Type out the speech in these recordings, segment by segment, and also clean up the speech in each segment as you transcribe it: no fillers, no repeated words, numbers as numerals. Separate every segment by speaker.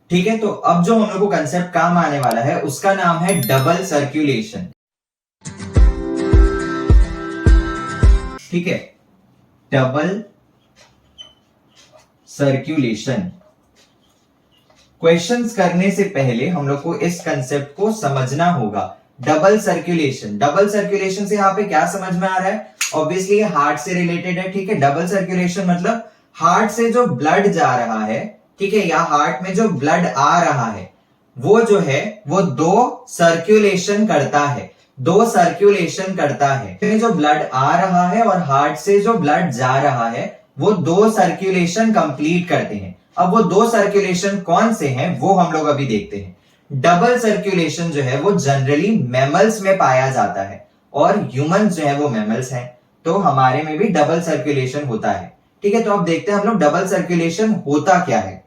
Speaker 1: ठीक है, तो अब जो हम लोग को कंसेप्ट काम आने वाला है उसका नाम है डबल सर्कुलेशन। ठीक है, डबल सर्कुलेशन। क्वेश्चंस करने से पहले हम लोग को इस कंसेप्ट को समझना होगा। डबल सर्कुलेशन, डबल सर्कुलेशन से यहाँ पे क्या समझ में आ रहा है? ऑब्वियसली हार्ट से रिलेटेड है। ठीक है, डबल सर्कुलेशन मतलब हार्ट से जो ब्लड जा रहा है, ठीक है, या हार्ट में जो ब्लड आ रहा है वो जो है वो दो सर्कुलेशन करता है, दो सर्कुलेशन करता है। जो ब्लड आ रहा है और हार्ट से जो ब्लड जा रहा है वो दो सर्कुलेशन कंप्लीट करते हैं। अब वो दो सर्कुलेशन कौन से हैं वो हम लोग अभी देखते हैं। डबल सर्कुलेशन जो है वो जनरली मैमल्स में पाया जाता है और ह्यूमंस जो है वो मैमल्स हैं, तो हमारे में भी डबल सर्कुलेशन होता है। ठीक है, तो अब देखते हैं हम लोग डबल सर्कुलेशन होता क्या है।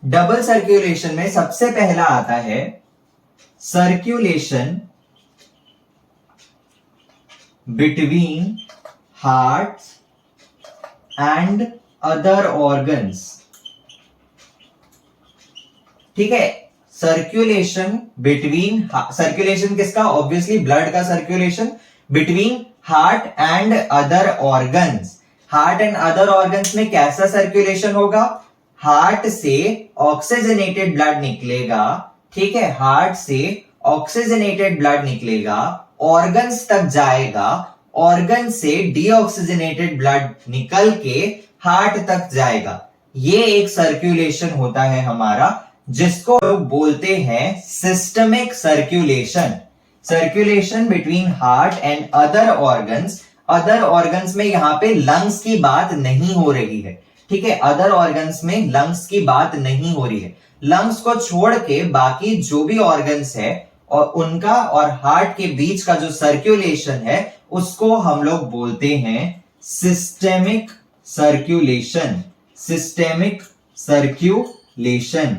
Speaker 1: डबल सर्कुलेशन में सबसे पहला आता है circulation between heart and other organs. ठीक है, सर्कुलेशन बिटवीन, सर्कुलेशन किसका? ऑब्वियसली ब्लड का circulation between heart and other organs. Heart and other organs में कैसा सर्कुलेशन होगा? हार्ट से ऑक्सीजनेटेड ब्लड निकलेगा। ठीक है, हार्ट से ऑक्सीजनेटेड ब्लड निकलेगा, ऑर्गन्स तक जाएगा, ऑर्गन से डीऑक्सीजनेटेड ब्लड निकल के हार्ट तक जाएगा। ये एक सर्कुलेशन होता है हमारा, जिसको लोग बोलते हैं systemic circulation. Circulation between heart and other organs. Other organs में यहां पे लंग्स की बात नहीं हो रही है। ठीक है, अदर ऑर्गन्स में लंग्स की बात नहीं हो रही है। लंग्स को छोड़ के बाकी जो भी ऑर्गन्स है और उनका और हार्ट के बीच का जो सर्कुलेशन है उसको हम लोग बोलते हैं सिस्टेमिक सर्कुलेशन। Systemic circulation.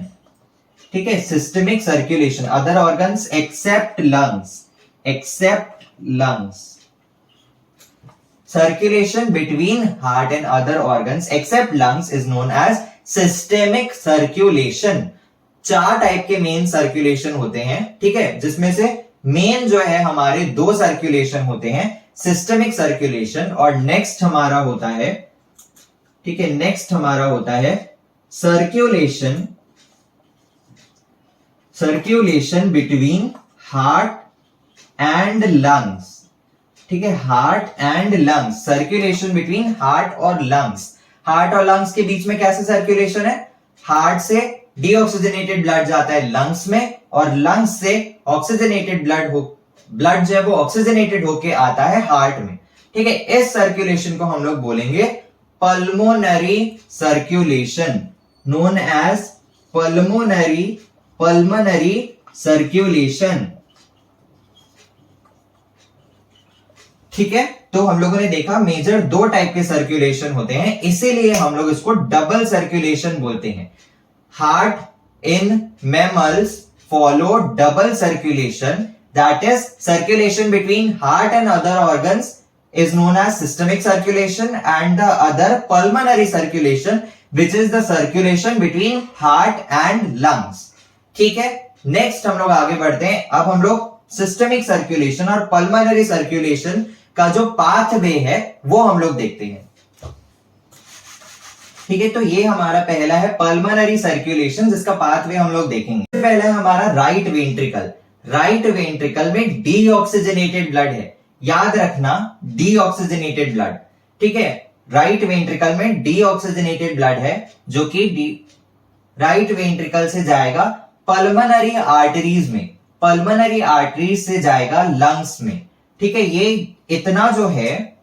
Speaker 1: ठीक है, systemic circulation. Other organs except lungs, except lungs. Circulation between heart and other organs except lungs is known as systemic circulation। चार टाइप के मेन सर्कुलेशन होते हैं, ठीक है, जिसमें से मेन जो है हमारे दो सर्कुलेशन होते हैं, सिस्टमिक सर्कुलेशन और नेक्स्ट हमारा होता है, ठीक है, नेक्स्ट हमारा होता है circulation, circulation between heart and lungs. ठीक है, heart and lungs, circulation between heart और लंग्स। हार्ट और लंग्स के बीच में कैसे सर्कुलेशन है? हार्ट से डीऑक्सीजनेटेड ब्लड जाता है लंग्स में और लंग्स से ऑक्सीजनेटेड ब्लड जो है वो ऑक्सीजनेटेड होके आता है हार्ट में। ठीक है, इस सर्कुलेशन को हम लोग बोलेंगे pulmonary circulation, known as pulmonary circulation. ठीक है, तो हम लोगों ने देखा मेजर दो टाइप के सर्कुलेशन होते हैं, इसीलिए हम लोग इसको डबल सर्कुलेशन बोलते हैं। Heart in mammals follow double circulation, that is circulation between heart and other organs is known as systemic circulation and the other pulmonary circulation which is the circulation between heart and lungs। ठीक है, next हम लोग आगे बढ़ते हैं। अब हम लोग सिस्टमिक सर्कुलेशन और पल्मोनरी सर्कुलेशन का जो पाथवे है वो हम लोग देखते हैं। ठीक है, तो ये हमारा पहला है पल्मोनरी सर्कुलेशन, जिसका पाथवे हम लोग देखेंगे। पहला है हमारा राइट वेंट्रिकल। राइट वेंट्रिकल में डीऑक्सीजनेटेड ब्लड है, याद रखना, डीऑक्सीजनेटेड ब्लड। ठीक है, राइट वेंट्रिकल में डीऑक्सीजनेटेड ब्लड है जो कि राइट वेंट्रिकल से जाएगा पल्मोनरी आर्टरीज में, पल्मोनरी आर्टरीज से जाएगा लंग्स में। ठीक है, ये इतना जो है,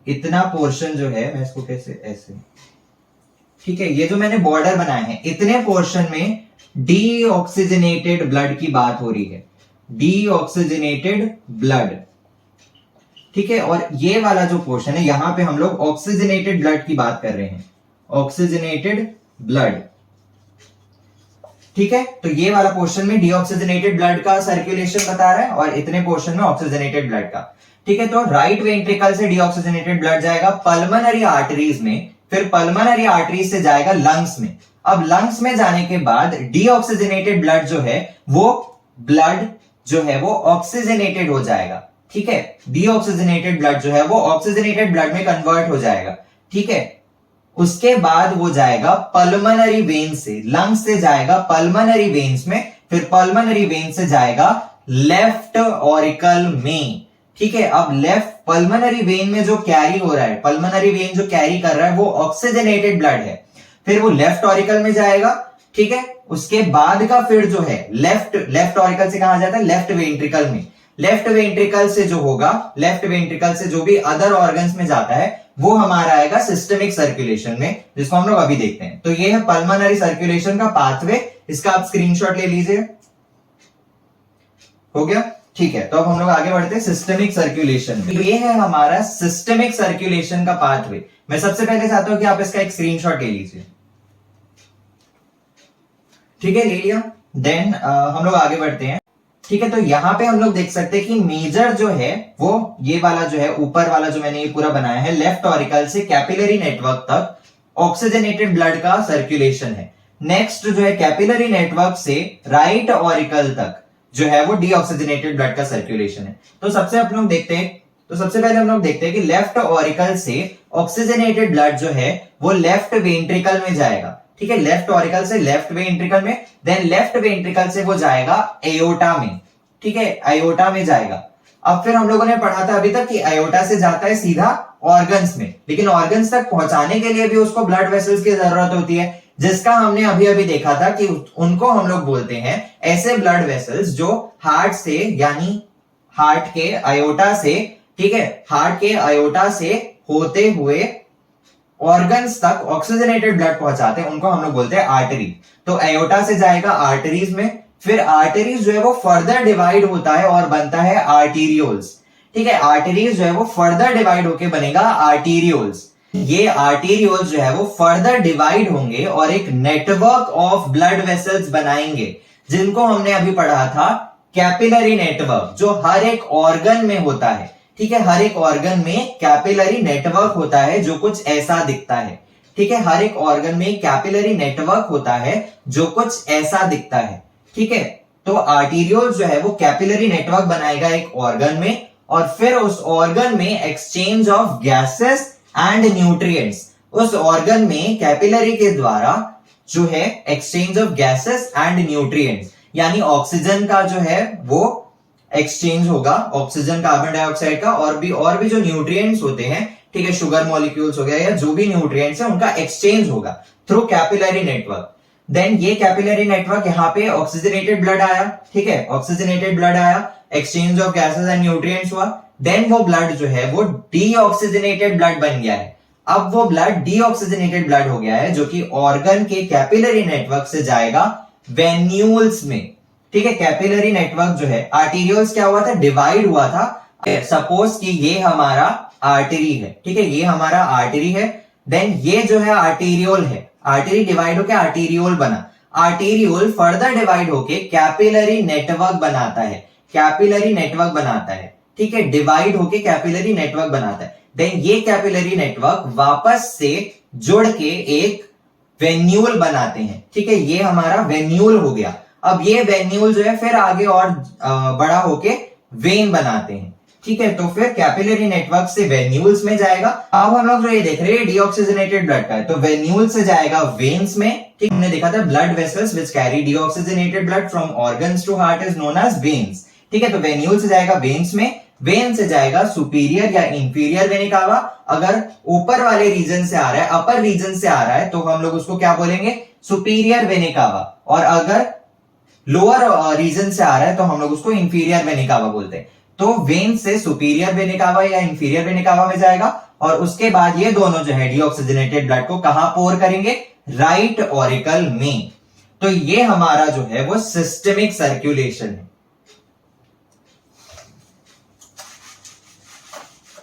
Speaker 1: इतना पोर्शन जो है, मैं इसको कैसे ऐसे, ठीक है, ये जो मैंने बॉर्डर बनाए हैं, इतने पोर्शन में डीऑक्सीजनेटेड ब्लड की बात हो रही है, डीऑक्सीजनेटेड ब्लड। ठीक है, और ये वाला जो पोर्शन है यहां पे हम लोग ऑक्सीजनेटेड ब्लड की बात कर रहे हैं, ऑक्सीजनेटेड ब्लड। ठीक है, तो ये वाला पोर्शन में डीऑक्सीजनेटेड ब्लड का सर्कुलेशन बता रहा है और इतने पोर्शन में ऑक्सीजनेटेड ब्लड का। ठीक है, तो राइट वेंट्रिकल से डीऑक्सीजनेटेड ब्लड जाएगा पल्मोनरी आर्टरीज में, फिर पल्मोनरी आर्टरी से जाएगा लंग्स में। अब लंग्स में जाने के बाद डीऑक्सीजनेटेड ब्लड जो है वो ब्लड जो है वो ऑक्सीजनेटेड हो जाएगा, ठीक है। डीऑक्सीजनेटेड ब्लड जो है वो ऑक्सीजनेटेड ब्लड में कन्वर्ट हो जाएगा, ठीक है। उसके बाद वो जाएगा पल्मोनरी वेन से, लंग्स से जाएगा पल्मोनरी वेन्स में, फिर पल्मोनरी वेन से जाएगा लेफ्ट ऑरिकल में, ठीक है। अब लेफ्ट पल्मोनरी वेन में जो कैरी हो रहा है, पल्मोनरी वेन जो कैरी कर रहा है वो ऑक्सीजनेटेड ब्लड है, फिर वो लेफ्ट ऑरिकल में जाएगा, ठीक है। उसके बाद का फिर जो है लेफ्ट ऑरिकल से कहा जाता है लेफ्ट वेंट्रिकल में, लेफ्ट वेंट्रिकल से जो होगा, लेफ्ट वेंट्रिकल से जो भी अदर ऑर्गन्स में जाता है वो हमारा आएगा सिस्टमिक सर्कुलेशन में, जिसको हम लोग अभी देखते हैं। तो ये है पल्मोनरी सर्कुलेशन का पाथवे, इसका आप स्क्रीनशॉट ले लीजिए। हो गया, ठीक है। तो अब हम लोग आगे बढ़ते हैं सिस्टमिक सर्कुलेशन में। ये है हमारा सिस्टमिक सर्कुलेशन का पाथवे। मैं सबसे पहले चाहता हूं कि आप इसका एक स्क्रीनशॉट ले लीजिए, ठीक है, ले लिया। देन हम लोग आगे बढ़ते हैं, ठीक है। तो यहां पे हम लोग देख सकते हैं कि मेजर जो है वो ये वाला जो है ऊपर वाला जो मैंने ये पूरा बनाया है, लेफ्ट ऑरिकल से कैपिलरी नेटवर्क तक ऑक्सीजनेटेड ब्लड का सर्कुलेशन है। नेक्स्ट जो है कैपिलरी नेटवर्क से राइट ऑरिकल तक जो है वो डीऑक्सीजनेटेड ब्लड का सर्कुलेशन है। तो सबसे हम लोग देखते हैं, तो सबसे पहले हम लोग देखते हैं कि लेफ्ट ऑरिकल से ऑक्सीजनेटेड ब्लड जो है वो लेफ्ट वेंट्रिकल में जाएगा, ठीक है। लेफ्ट ऑरिकल से लेफ्ट वेंट्रिकल में, देन लेफ्ट वेंट्रिकल से वो जाएगा एयोटा में, ठीक है, एयोटा में जाएगा। अब फिर हम लोगों ने पढ़ा था अभी तक कि एयोटा से जाता है सीधा ऑर्गन्स में, लेकिन ऑर्गन्स तक पहुंचाने के लिए भी उसको ब्लड वेसल्स की जरूरत होती है, जिसका हमने अभी अभी देखा था कि उनको हम लोग बोलते हैं ऐसे ब्लड वेसल्स जो हार्ट से, यानी हार्ट के आयोटा से, ठीक है, हार्ट के आयोटा से होते हुए ऑर्गन्स तक ऑक्सीजनेटेड ब्लड पहुंचाते हैं, उनको हम लोग बोलते हैं आर्टरी। तो एयोटा से जाएगा आर्टरीज में, फिर आर्टरीज जो है वो फर्दर डिवाइड होता है और बनता है आर्टीरियोल्स, ठीक है। आर्टरीज जो है वो फर्दर डिवाइड होके बनेगा आर्टीरियोल्स। ये आर्टीरियोल्स जो है वो फर्दर डिवाइड होंगे और एक नेटवर्क ऑफ ब्लड वेसल्स बनाएंगे, जिनको हमने अभी पढ़ा था कैपिलरी नेटवर्क, जो हर एक ऑर्गन में होता है, ठीक है। हर एक ऑर्गन में कैपिलरी नेटवर्क होता है जो कुछ ऐसा दिखता है, ठीक है। हर एक ऑर्गन में कैपिलरी नेटवर्क होता है जो कुछ ऐसा दिखता है, ठीक है। तो आर्टीरियोल जो है वो कैपिलरी नेटवर्क बनाएगा एक ऑर्गन में, और फिर उस ऑर्गन में exchange of gases and nutrients, उस ऑर्गन में कैपिलरी के द्वारा जो है exchange of gases and nutrients, यानी ऑक्सीजन का जो है वो एक्सचेंज होगा, ऑक्सीजन कार्बन डाइऑक्साइड का, और भी जो न्यूट्रिएंट्स होते हैं, ठीक है, शुगर मॉलिक्यूल्स हो गया या जो भी न्यूट्रिएंट्स है उनका एक्सचेंज होगा थ्रू कैपिलरी नेटवर्क। देन ये कैपिलरी नेटवर्क यहाँ पे ऑक्सीजनेटेड ब्लड आया, ठीक है, ऑक्सीजनेटेड ब्लड आया, exchange of gases and nutrients हुआ, देन वो ब्लड जो है वो डीऑक्सीजनेटेड ब्लड बन गया है। अब वो ब्लड डीऑक्सीजनेटेड ब्लड हो गया है जो कि ऑर्गन के कैपिलरी नेटवर्क से जाएगा वेन्यूल्स में, ठीक है। कैपिलरी नेटवर्क जो है, आर्टीरियोल्स क्या हुआ था, डिवाइड हुआ था। सपोज कि ये हमारा आर्टरी है, ठीक है, ये हमारा आर्टरी है, देन ये जो है आर्टीरियोल है, आर्टरी डिवाइड होकर आर्टीरियोल बना, आर्टीरियोल फर्दर डिवाइड होके कैपिलरी नेटवर्क बनाता है, कैपिलरी नेटवर्क बनाता है, ठीक है, डिवाइड होके कैपिलरी नेटवर्क बनाता है। देन ये कैपिलरी नेटवर्क वापस से जुड़ के एक वेन्यूल बनाते हैं, ठीक है, ये हमारा वेन्यूल हो गया। अब ये वेन्यूल जो है फिर आगे और बड़ा होके वेन बनाते हैं, ठीक है। तो फिर कैपिलरी नेटवर्क से वेन्यूल्स में जाएगा। अब हम लोग जो ये देख रहे हैं डीऑक्सीजनेटेड ब्लड का है, तो वेन्यूल से जाएगा वेन्स में, ठीक, हमने देखा था blood vessels which carry deoxygenated blood from organs to heart is known as veins, ठीक है। तो वेन्यूल से जाएगा वेन्स में, वेन से जाएगा सुपीरियर या इंफीरियर वेना कावा। अगर ऊपर वाले रीजन से आ रहा है, अपर रीजन से आ रहा है, तो हम लोग उसको क्या बोलेंगे, सुपीरियर वेना कावा, और अगर लोअर रीजन से आ रहा है तो हम लोग उसको इंफीरियर वेना कावा बोलते हैं। तो वेन से सुपीरियर वेना कावा या इंफीरियर वेना कावा में जाएगा, और उसके बाद ये दोनों जो है डीऑक्सीजनेटेड ब्लड को कहां पोर करेंगे, राइट ऑरिकल में। तो ये हमारा जो है वो सिस्टमिक सर्कुलेशन है,